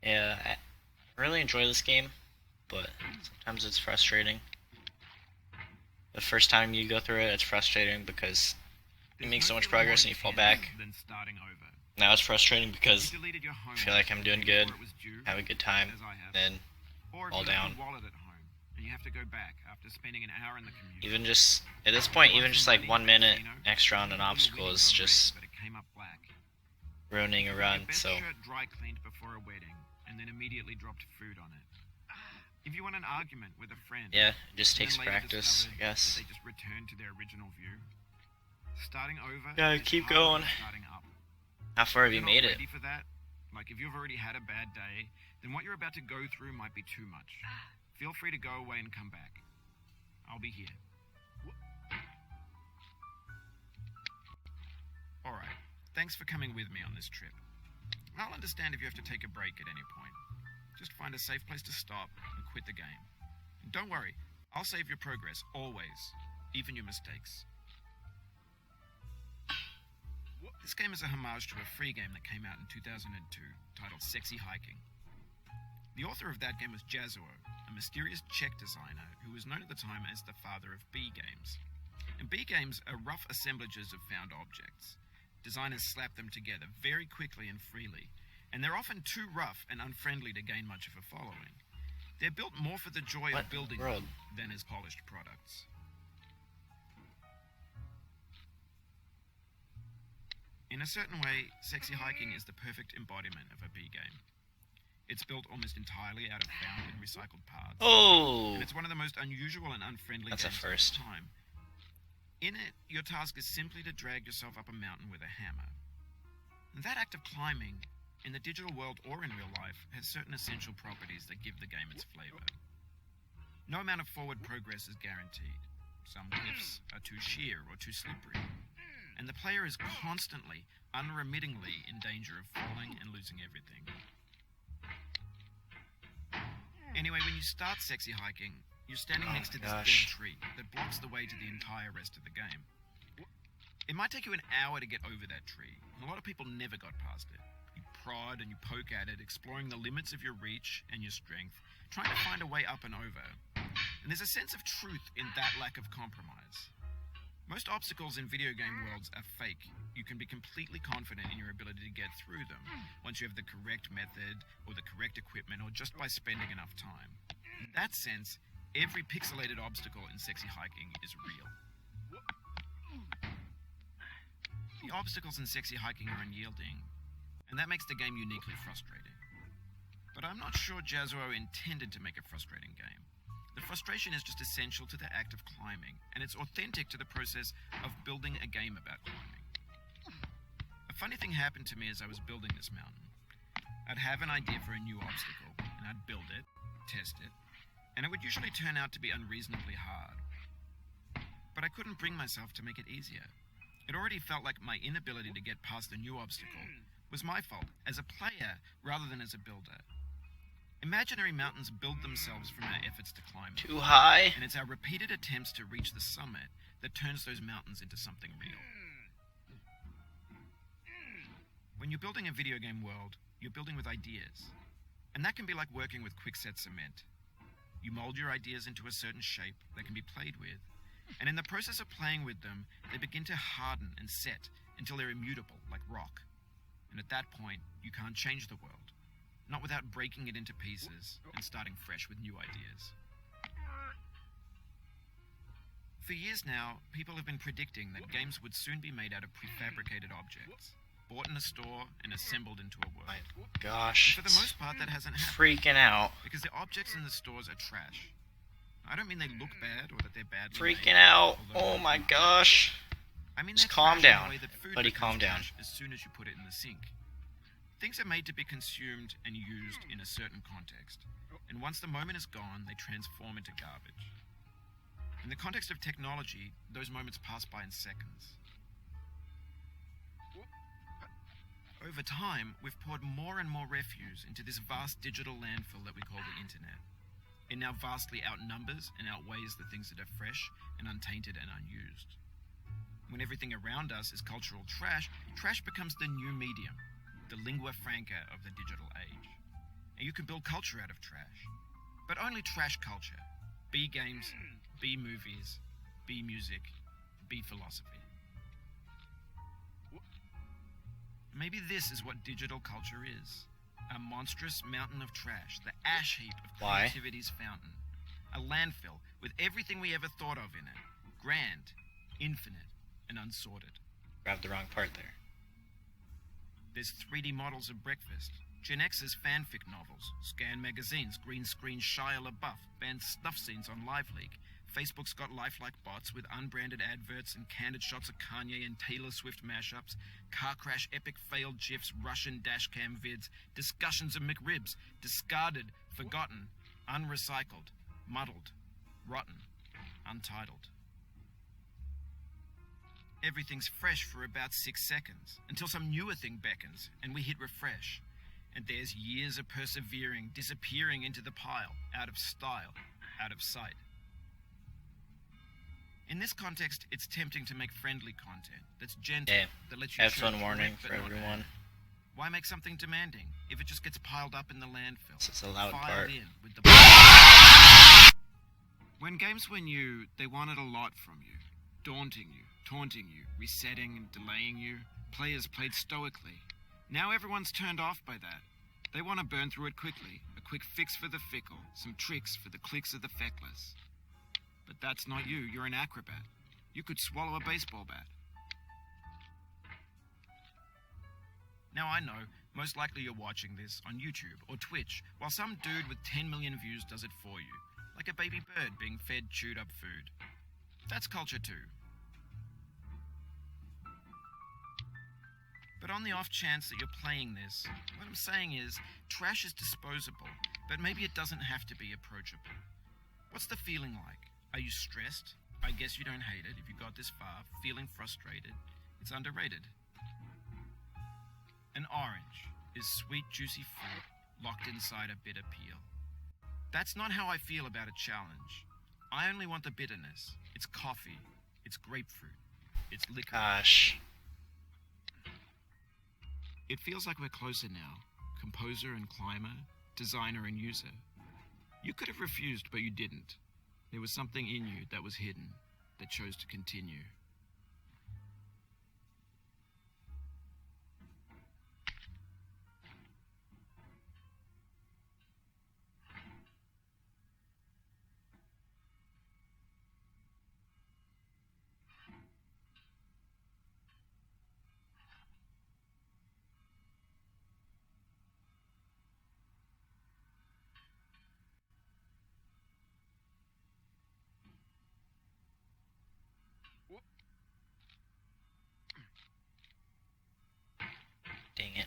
Yeah, I really enjoy this game, but sometimes it's frustrating. The first time you go through it, it's frustrating because you make so much progress and you fall back. Than starting over. Now it's frustrating because You deleted your I feel like I'm doing good, before it was due, have a good time, as I have. then Or if fall you left down. your wallet at home and you have to go back after spending an hour in the commute. Even just, at this point, even just like 1 minute extra on an obstacle is just But it came up black. ruining a run, Your best so shirt dry cleaned before a wedding and then immediately dropped food on it. If you want an argument with a friend, yeah, it just and takes then later practice, I discovered guess. that they just returned to their original view. Starting over. Gotta is keep harder going. than starting up. How far have If you you're made not it? ready for that, like if you've already had a bad day, then what you're about to go through might be too much. Feel free to go away and come back. I'll be here. Alright, thanks for coming with me on this trip. I'll understand if you have to take a break at any point. Just find a safe place to stop and quit the game. And don't worry, I'll save your progress, always, even your mistakes. This game is a homage to a free game that came out in 2002, titled Sexy Hiking. The author of that game was Jazuo, a mysterious Czech designer who was known at the time as the father of B games. And B games are rough assemblages of found objects. Designers slap them together very quickly and freely, and they're often too rough and unfriendly to gain much of a following. They're built more for the joy of building them than as polished products. In a certain way, Sexy Hiking is the perfect embodiment of a B game. It's built almost entirely out of found and recycled parts. Oh! And it's one of the most unusual and unfriendly That's a games first. of the time. In it, your task is simply to drag yourself up a mountain with a hammer. And that act of climbing, in the digital world or in real life, has certain essential properties that give the game its flavor. No amount of forward progress is guaranteed. Some cliffs are too sheer or too slippery. And the player is constantly, unremittingly in danger of falling and losing everything. Anyway, when you start Sexy Hiking, you're standing next to this dead tree that blocks the way to the entire rest of the game. It might take you an hour to get over that tree, and a lot of people never got past it. You prod and you poke at it, exploring the limits of your reach and your strength, trying to find a way up and over. And there's a sense of truth in that lack of compromise. Most obstacles in video game worlds are fake. You can be completely confident in your ability to get through them once you have the correct method or the correct equipment or just by spending enough time. In that sense, every pixelated obstacle in Sexy Hiking is real. The obstacles in Sexy Hiking are unyielding, and that makes the game uniquely frustrating. But I'm not sure Jazuo intended to make a frustrating game. The frustration is just essential to the act of climbing, and it's authentic to the process of building a game about climbing. A funny thing happened to me as I was building this mountain. I'd have an idea for a new obstacle, and I'd build it, test it, and it would usually turn out to be unreasonably hard. But I couldn't bring myself to make it easier. It already felt like my inability to get past a new obstacle was my fault as a player rather than as a builder. Imaginary mountains build themselves from our efforts to climb them. Too high? And it's our repeated attempts to reach the summit that turns those mountains into something real. When you're building a video game world, you're building with ideas. And that can be like working with quickset cement. You mold your ideas into a certain shape that can be played with, and in the process of playing with them, they begin to harden and set until they're immutable, like rock. And at that point, you can't change the world. Not without breaking it into pieces and starting fresh with new ideas. For years now, people have been predicting that games would soon be made out of prefabricated objects, bought in a store and assembled into a world. Gosh, And for the most part, that hasn't happened. freaking out. Because the objects in the stores are trash. I don't mean they look bad or that they're badly Freaking made, out. although- Oh my gosh. I mean, Just they're calm trash in down. the way that food Buddy, becomes calm down. trash as soon as you put it in the sink. Things are made to be consumed and used in a certain context, and once the moment is gone, they transform into garbage. In the context of technology, those moments pass by in seconds. Over time, we've poured more and more refuse into this vast digital landfill that we call the internet. It now vastly outnumbers and outweighs the things that are fresh and untainted and unused. When everything around us is cultural trash, trash becomes the new medium, the lingua franca of the digital age. and you can build culture out of trash. But only trash culture. B games, B movies, B music, B philosophy. Maybe this is what digital culture is. A monstrous mountain of trash, the ash heap of creativity's fountain. A landfill with everything we ever thought of in it. Grand, infinite, and unsorted. Grabbed the wrong part there. There's 3D models of breakfast, Gen X's fanfic novels, Scan magazines, green screen Shia LaBeouf, banned snuff scenes on LiveLeak. Facebook's got lifelike bots with unbranded adverts and candid shots of Kanye and Taylor Swift mashups, car crash epic failed GIFs, Russian dashcam vids, discussions of McRibs, discarded, forgotten, unrecycled, muddled, rotten, untitled. Everything's fresh for about 6 seconds, until some newer thing beckons, and we hit refresh. And there's years of persevering, disappearing into the pile, out of style, out of sight. In this context, it's tempting to make friendly content that's gentle, that lets you headphone warning for everyone. Why make something demanding if it just gets piled up in the landfill? It's a loud part. In with the when games were new, they wanted a lot from you. Daunting you, taunting you, resetting and delaying you. Players played stoically. Now everyone's turned off by that. They want to burn through it quickly. A quick fix for the fickle. Some tricks for the clicks of the feckless. But that's not you. You're an acrobat. You could swallow a baseball bat. Now I know, most likely you're watching this on YouTube or Twitch, while some dude with 10 million views does it for you. Like a baby bird being fed chewed up food. That's culture too. But on the off chance that you're playing this, what I'm saying is, trash is disposable, but maybe it doesn't have to be approachable. What's the feeling like? Are you stressed? I guess you don't hate it if you got this far. Feeling frustrated? It's underrated. An orange is sweet, juicy fruit locked inside a bitter peel. That's not how I feel about a challenge. I only want the bitterness. It's coffee. It's grapefruit. It's liquor. Gosh. It feels like we're closer now. Composer and climber, designer and user. You could have refused, but you didn't. There was something in you that was hidden, that chose to continue. Dang it.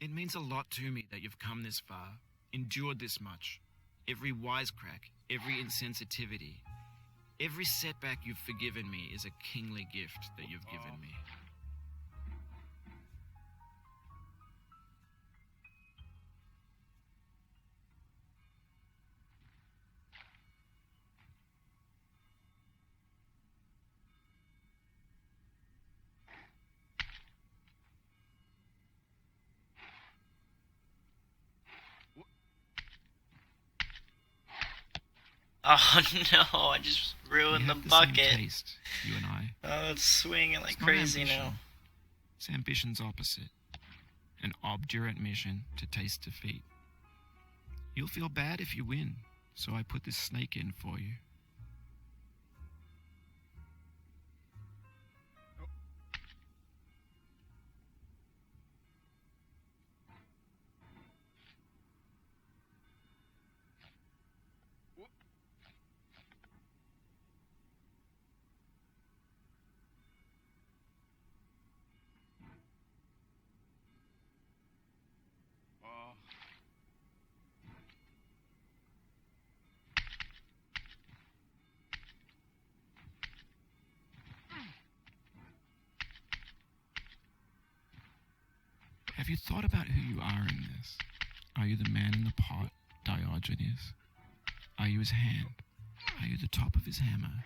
It means a lot to me that you've come this far, endured this much. Every wisecrack, every insensitivity, every setback you've forgiven me is a kingly gift that you've given me. Oh no, I just ruined the bucket. Same taste, you and I. Oh, it's swinging like It's not crazy ambition. now. It's ambition's opposite. An obdurate mission to taste defeat. You'll feel bad if you win, so I put this snake in for you. Have you thought about who you are in this? Are you the man in the pot, Diogenes? Are you his hand? Are you the top of his hammer?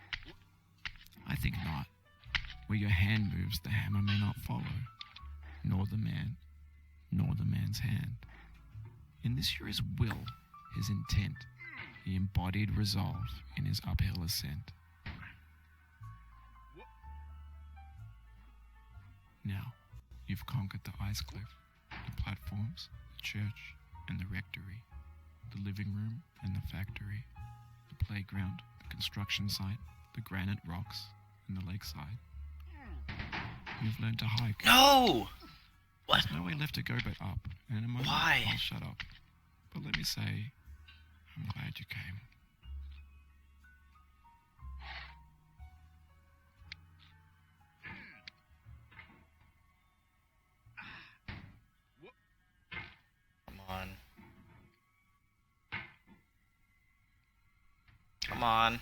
I think not. Where your hand moves, the hammer may not follow, nor the man, nor the man's hand. In this you're his will, his intent, the embodied resolve in his uphill ascent. Now, you've conquered the ice cliff, the platforms, the church, and the rectory, the living room and the factory, the playground, the construction site, the granite rocks, and the lakeside. You've learned to hike. No! What? There's no way left to go but up, and in a moment Why? I'll shut up. But let me say, I'm glad you came. Come on. Come on.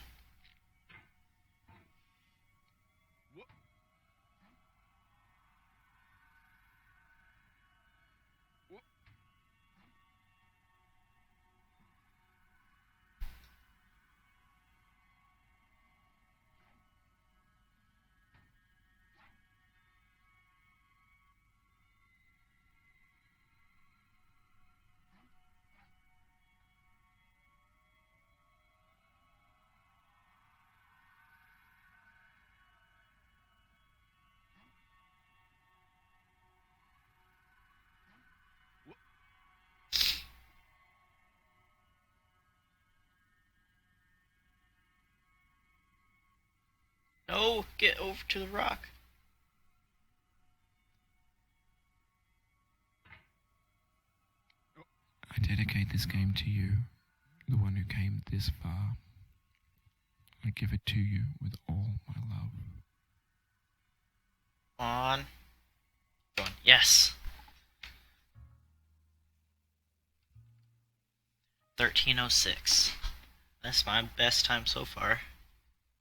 No, get over to the rock. I dedicate this game to you, the one who came this far. I give it to you with all my love. Come on. Go on. Yes. 13:06. That's my best time so far.